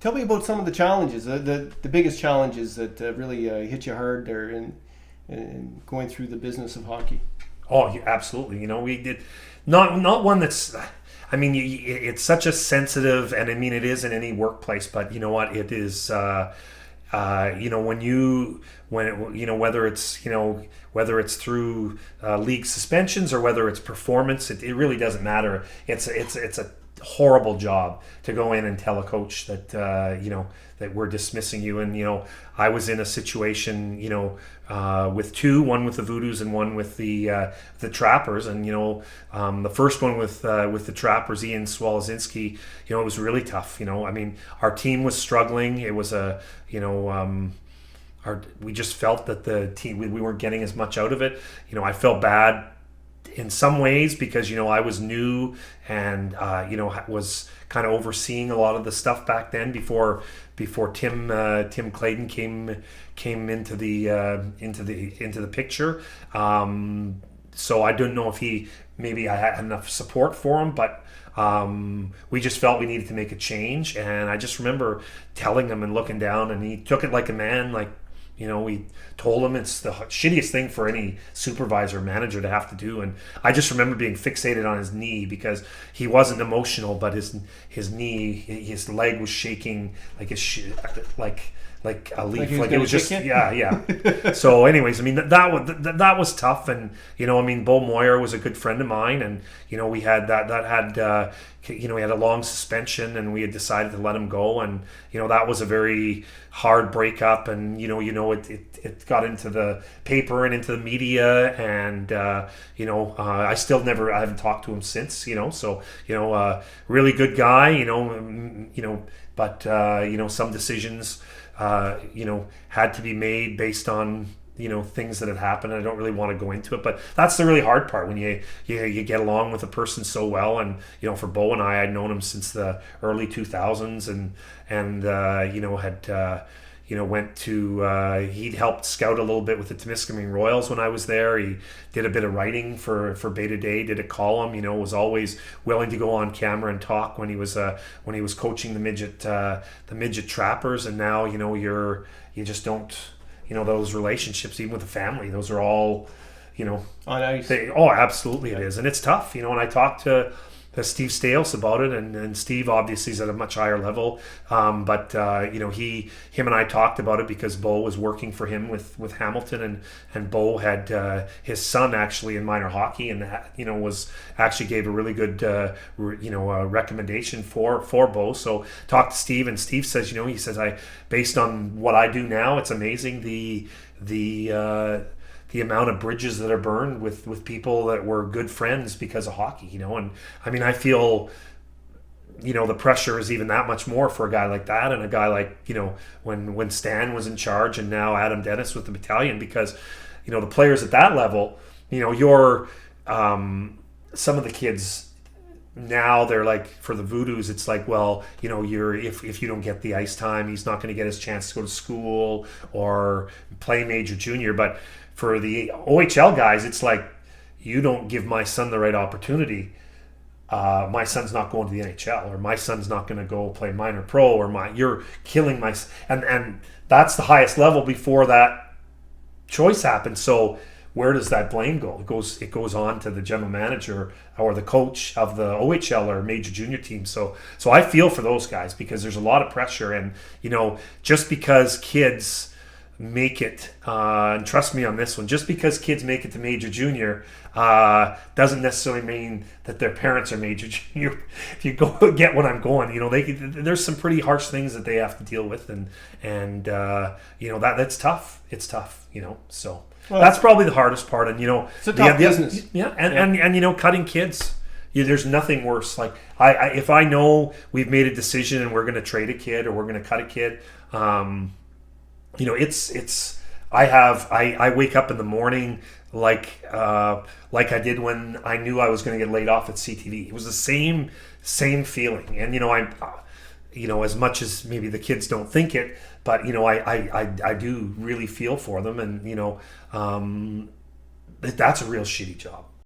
Tell me about some of the challenges, the biggest challenges that really hit you hard there in going through the business of hockey. Oh, yeah, absolutely. We did not one that's. I mean, it's such a sensitive, and I mean, it is in any workplace. But you know what? It is. Whether it's through league suspensions or whether it's performance, it really doesn't matter. It's a horrible job to go in and tell a coach that that we're dismissing you. And I was in a situation with one with the Voodoos and one with the Trappers. And the first one with the Trappers, Ian Swalazinski, it was really tough. I mean, our team was struggling. It was we just felt that the team, we weren't getting as much out of it. I felt bad in some ways because I was new and was kind of overseeing a lot of the stuff back then before Tim Clayton came into the picture. So I don't know if maybe I had enough support for him, but we just felt we needed to make a change. And I just remember telling him and looking down, and he took it like a man. Like, we told him it's the shittiest thing for any supervisor or manager to have to do. And I just remember being fixated on his knee because he wasn't emotional, but his knee, his leg was shaking like like a leaf. Like it was just, yeah. So anyways, I mean, that was tough. And, I mean, Bo Moyer was a good friend of mine. And, we had we had a long suspension and we had decided to let him go. And, that was a very hard breakup. And, it got into the paper and into the media. And, I haven't talked to him since, so, really good guy, but, some decisions, had to be made based on things that had happened. I don't really want to go into it, but that's the really hard part when you get along with a person so well. And for Bo and I'd known him since the early 2000s, and had went to he'd helped scout a little bit with the Temiskaming Royals when I was there. He did a bit of writing for Beta Day, did a column, was always willing to go on camera and talk when he was coaching the midget Trappers. And now you just don't, those relationships, even with the family, those are all on ice. Absolutely. It is. And it's tough, and I talked to Steve Stales about it, and Steve obviously is at a much higher level, but him and I talked about it because Bo was working for him with Hamilton, and Bo had his son actually in minor hockey, and was actually gave a really good recommendation for Bo. So talked to Steve, and Steve says, he says, based on what I do now, it's amazing the amount of bridges that are burned with people that were good friends because of hockey, and I mean, I feel, the pressure is even that much more for a guy like that, and a guy like, when Stan was in charge, and now Adam Dennis with the battalion, because, the players at that level, you're, some of the kids now, they're like, for the Voodoos, it's like, well, you're if you don't get the ice time, he's not going to get his chance to go to school or play major junior. But for the OHL guys, it's like, you don't give my son the right opportunity, my son's not going to the NHL, or my son's not going to go play minor pro, or you're killing my, and that's the highest level before that choice happens. So where does that blame go? It goes on to the general manager or the coach of the OHL or major junior team. So I feel for those guys, because there's a lot of pressure, and just because kids make it, and trust me on this one, just because kids make it to major junior doesn't necessarily mean that their parents are major junior. If you go get what I'm going, there's some pretty harsh things that they have to deal with, and that's tough. It's tough, so. Well, that's probably the hardest part, and it's a tough business. Yeah, and cutting kids. There's nothing worse. Like if I know we've made a decision and we're going to trade a kid or we're going to cut a kid, it's. I wake up in the morning like I did when I knew I was going to get laid off at CTV. It was the same feeling, and I'm as much as maybe the kids don't think it, but I do really feel for them, and that's a real shitty job.